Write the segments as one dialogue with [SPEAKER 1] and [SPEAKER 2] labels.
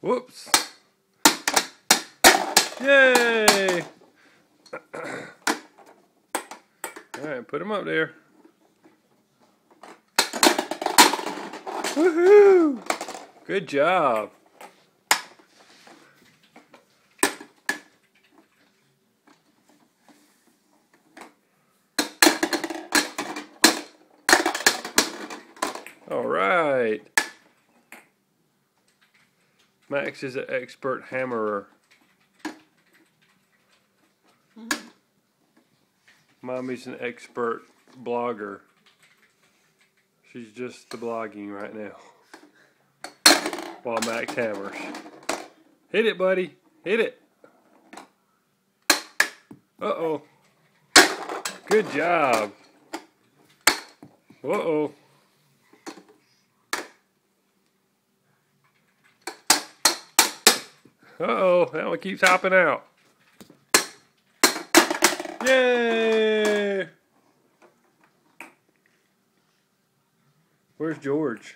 [SPEAKER 1] Whoops. Yay! Alright, put him up there. Woohoo! Good job. Alright. Max is an expert hammerer. Mommy's an expert blogger. She's just the blogging right now. While Max hammers. Hit it, buddy. Hit it. Uh-oh. Good job. Uh-oh. Uh-oh. That one keeps hopping out. Yay! Where's George?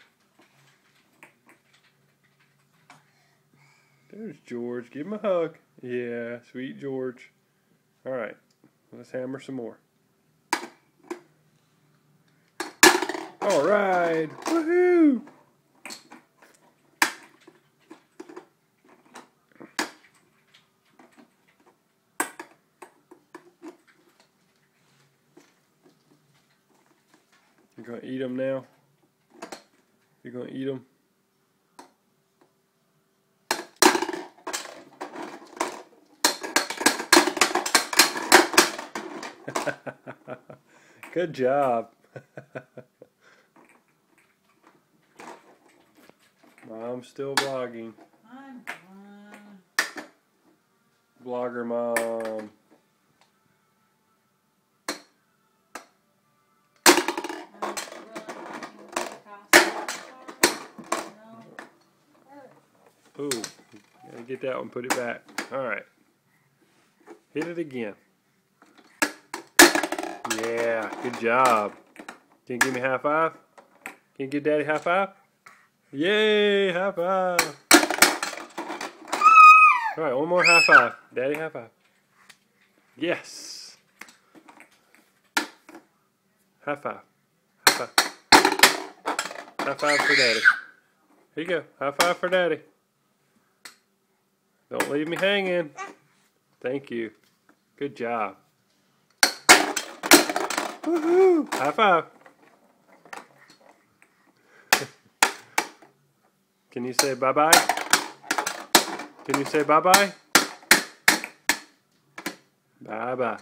[SPEAKER 1] There's George. Give him a hug. Yeah, sweet George. Alright, let's hammer some more. Alright! Woohoo! You're going to eat them now? You're going to eat them? Good job. Mom's still vlogging. Blogger mom. Ooh, gotta get that one, put it back. Alright. Hit it again. Yeah, good job. Can you give me a high five? Can you give Daddy a high five? Yay, high five. Alright, one more high five. Daddy, high five. Yes. High five. High five. High five for Daddy. Here you go. High five for Daddy. Don't leave me hanging. Thank you. Good job. Woohoo! High five. Can you say bye-bye? Can you say bye-bye? Bye-bye.